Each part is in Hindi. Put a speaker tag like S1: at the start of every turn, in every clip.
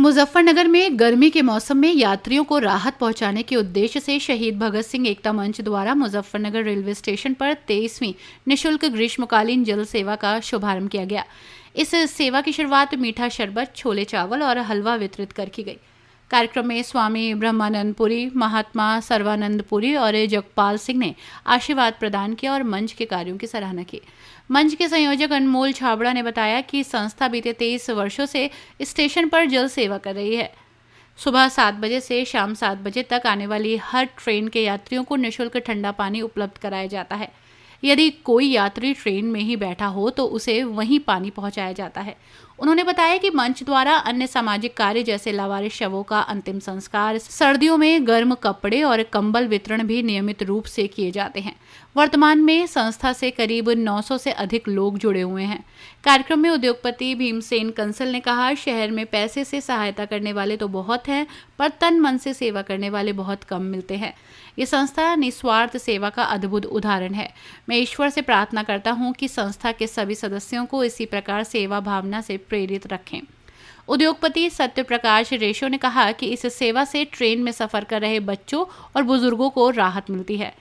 S1: मुजफ्फरनगर में गर्मी के मौसम में यात्रियों को राहत पहुंचाने के उद्देश्य से शहीद भगत सिंह एकता मंच द्वारा मुजफ्फरनगर रेलवे स्टेशन पर 23वीं निःशुल्क ग्रीष्मकालीन जल सेवा का शुभारंभ किया गया। इस सेवा की शुरुआत मीठा शरबत, छोले चावल और हलवा वितरित कर की गई। कार्यक्रम में स्वामी ब्रह्मानंद पुरी, महात्मा सर्वानंद पुरी और जगपाल सिंह ने आशीर्वाद प्रदान किया और मंच के कार्यों की सराहना की। मंच के संयोजक अनमोल छाबड़ा ने बताया कि संस्था बीते 23 वर्षों से स्टेशन पर जल सेवा कर रही है। सुबह 7 बजे से शाम 7 बजे तक आने वाली हर ट्रेन के यात्रियों को निःशुल्क ठंडा पानी उपलब्ध कराया जाता है। यदि कोई यात्री ट्रेन में ही बैठा हो तो उसे वहीं पानी पहुंचाया जाता है। उन्होंने बताया कि मंच द्वारा अन्य सामाजिक कार्य जैसे लावारिस शवों का अंतिम संस्कार, सर्दियों में गर्म कपड़े और कंबल वितरण भी नियमित रूप से किए जाते हैं। वर्तमान में संस्था से करीब 900 से अधिक लोग जुड़े हुए हैं। कार्यक्रम में उद्योगपति भीमसेन कंसल ने कहा, शहर में पैसे से सहायता करने वाले तो बहुत हैं, पर तन मन से सेवा करने वाले बहुत कम मिलते हैं। ये संस्था निस्वार्थ सेवा का अद्भुत उदाहरण है। मैं ईश्वर से प्रार्थना करता हूँ कि संस्था के सभी सदस्यों को इसी प्रकार सेवा भावना से प्रेरित रखें। उद्योगपति सत्य प्रकाश रेशो ने कहा कि इस सेवा से ट्रेन में सफर कर रहे बच्चों और बुजुर्गों को राहत मिलती है।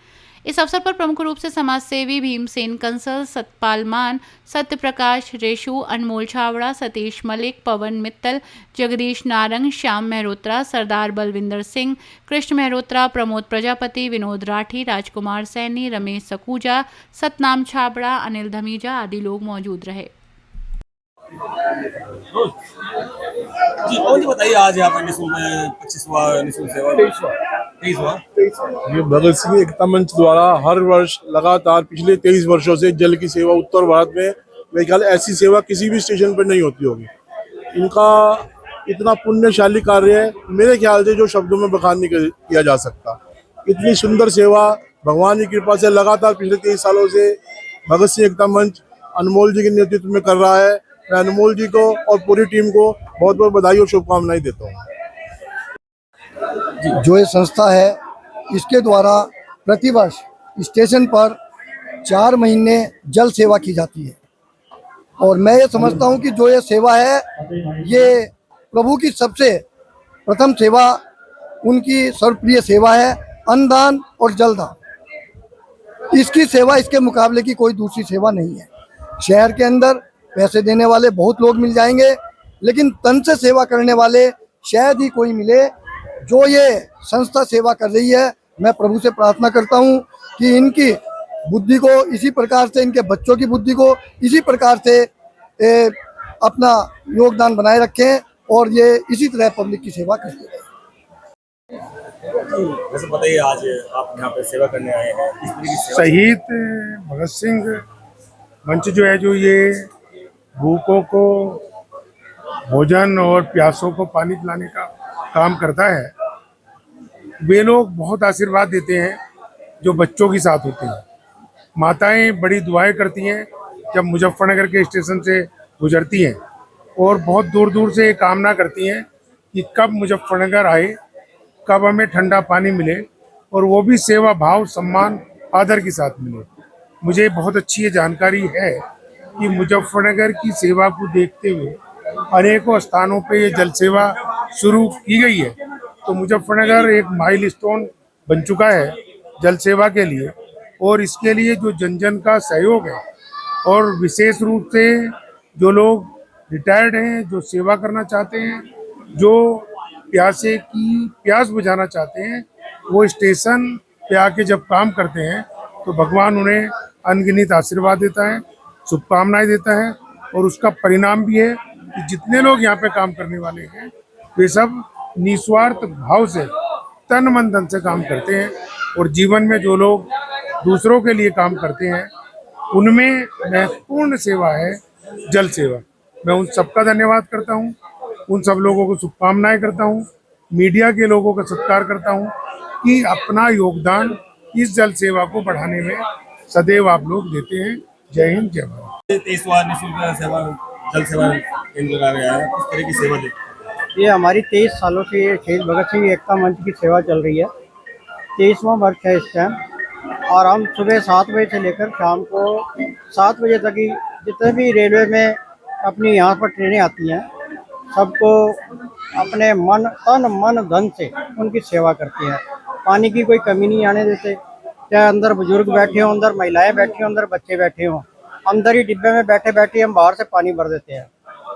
S1: इस अवसर पर प्रमुख रूप से समाजसेवी भीमसेन कंसल, सतपाल मान, सत्य प्रकाश रेशु, अनमोल छावड़ा, सतीश मलिक, पवन मित्तल, जगदीश नारंग, श्याम मेहरोत्रा, सरदार बलविंदर सिंह, कृष्ण मेहरोत्रा, प्रमोद प्रजापति, विनोद राठी, राजकुमार सैनी, रमेश सकूजा, सतनाम छाबड़ा, अनिल धमीजा आदि लोग मौजूद रहे।
S2: जी और जी बताइए, आज यहाँ पर निःशुल्क 25वां निःशुल्क सेवा 23वां
S3: ये भगत सिंह एकता मंच द्वारा हर वर्ष लगातार पिछले 23 वर्षों से जल की सेवा उत्तर भारत में, मेरे ख्याल ऐसी सेवा किसी भी स्टेशन पर नहीं होती होगी। इनका इतना पुण्यशाली कार्य है, मेरे ख्याल से जो शब्दों में बखान नहीं किया जा सकता। इतनी सुंदर सेवा भगवान की कृपा से लगातार पिछले 23 सालों से भगत सिंह एकता मंच अनमोल जी के नेतृत्व में कर रहा है। मैं अनमोल जी को और पूरी टीम को बहुत बहुत बधाई और शुभकामनाएं देता हूँ।
S4: जो ये संस्था है, इसके द्वारा प्रतिवर्ष स्टेशन पर 4 महीने जल सेवा की जाती है और मैं ये समझता हूँ कि जो ये सेवा है, ये प्रभु की सबसे प्रथम सेवा, उनकी सर्वप्रिय सेवा है, अन्नदान और जलदान। इसकी सेवा, इसके मुकाबले की कोई दूसरी सेवा नहीं है। शहर के अंदर पैसे देने वाले बहुत लोग मिल जाएंगे, लेकिन तन से सेवा करने वाले शायद ही कोई मिले। जो ये संस्था सेवा कर रही है, मैं प्रभु से प्रार्थना करता हूँ कि इनकी बुद्धि को इसी प्रकार से, इनके बच्चों की बुद्धि को इसी प्रकार से अपना योगदान बनाए रखें और ये इसी तरह पब्लिक की सेवा करते रहें।
S2: वैसे बताइए, आज आप यहाँ पे सेवा करने आए हैं, किस तरीके की सेवा?
S3: शहीद भगत सिंह मंच जो है, जो ये भूखों को भोजन और प्यासों को पानी पिलाने का काम करता है, वे लोग बहुत आशीर्वाद देते हैं जो बच्चों के साथ होते हैं। माताएं बड़ी दुआएं करती हैं जब मुजफ्फरनगर के स्टेशन से गुजरती हैं और बहुत दूर दूर से कामना करती हैं कि कब मुजफ्फरनगर आए, कब हमें ठंडा पानी मिले और वो भी सेवा भाव, सम्मान, आदर के साथ मिले। मुझे बहुत अच्छी ये जानकारी है कि मुजफ्फरनगर की सेवा को देखते हुए अनेकों स्थानों पे ये जल सेवा शुरू की गई है। तो मुजफ्फरनगर एक माइलस्टोन बन चुका है जल सेवा के लिए और इसके लिए जो जन जन का सहयोग है और विशेष रूप से जो लोग रिटायर्ड हैं, जो सेवा करना चाहते हैं, जो प्यासे की प्यास बुझाना चाहते हैं, वो स्टेशन पे आके जब काम करते हैं तो भगवान उन्हें अनगिनत आशीर्वाद देता है, शुभकामनाएं देता है और उसका परिणाम भी है कि जितने लोग यहाँ पे काम करने वाले हैं वे सब निस्वार्थ भाव से, तन मन धन से काम करते हैं और जीवन में जो लोग दूसरों के लिए काम करते हैं उनमें महत्वपूर्ण सेवा है जल सेवा। मैं उन सबका धन्यवाद करता हूँ, उन सब लोगों को शुभकामनाएं करता हूँ, मीडिया के लोगों का सत्कार करता हूँ कि अपना योगदान इस जल सेवा को बढ़ाने में सदैव आप लोग देते हैं। जय हिंद, जय भारत।
S2: 23वां निःशुल्क सेवा जल सेवा केंद्र लगा गया है, किस तरह की सेवा देते हैं?
S5: ये हमारी 23 सालों से ये शहीद भगत सिंह एकता मंच की सेवा चल रही है। 23वां वर्ष है इस टाइम और हम सुबह 7 बजे से लेकर शाम को 7 बजे तक ही जितने भी रेलवे में अपनी यहाँ पर ट्रेनें आती हैं, सबको अपने तन मन धन से उनकी सेवा करते हैं। पानी की कोई कमी नहीं आने देते, चाहे अंदर बुजुर्ग बैठे हों, अंदर महिलाएं बैठी हों, अंदर बच्चे बैठे हों, अंदर ही डिब्बे में बैठे बैठे हम बाहर से पानी भर देते हैं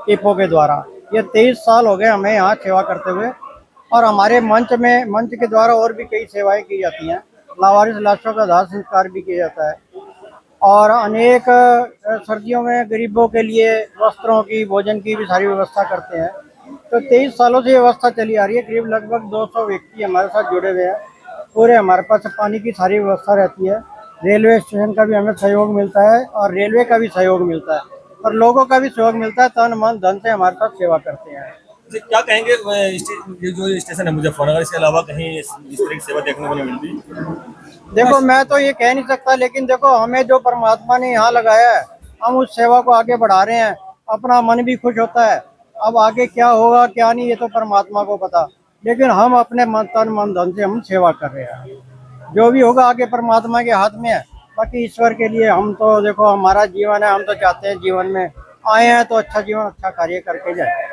S5: टीपों के द्वारा। ये 23 साल हो गए हमें यहाँ सेवा करते हुए। और हमारे मंच के द्वारा और भी कई सेवाएं की जाती हैं। लावारिस लाशों का दाह संस्कार भी किया जाता है और अनेक सर्दियों में गरीबों के लिए वस्त्रों की, भोजन की भी सारी व्यवस्था करते हैं। तो 23 सालों से ये व्यवस्था चली आ रही है। करीब लगभग 200 व्यक्ति हमारे साथ जुड़े हुए हैं। पूरे हमारे पास पानी की सारी व्यवस्था रहती है। रेलवे स्टेशन का भी हमें सहयोग मिलता है और रेलवे का भी सहयोग मिलता है और लोगों का भी सहयोग मिलता है। तन मन धन से हमारे साथ सेवा करते हैं।
S2: जी, क्या कहेंगे ये जो स्टेशन है मुजफ्फरनगर, इसके अलावा कहीं इस तरह की सेवा देखने को नहीं मिलती?
S5: देखो, मैं तो ये कह नहीं सकता, लेकिन देखो हमें जो परमात्मा ने यहाँ लगाया है, हम उस सेवा को आगे बढ़ा रहे हैं। अपना मन भी खुश होता है। अब आगे क्या होगा क्या नहीं, ये तो परमात्मा को पता, लेकिन हम अपने तन मन धन से हम सेवा कर रहे हैं। जो भी होगा आगे परमात्मा के हाथ में है। बाकी ईश्वर के लिए हम तो देखो, हमारा जीवन है, हम तो चाहते हैं जीवन में आए हैं तो अच्छा जीवन, अच्छा कार्य करके जाए।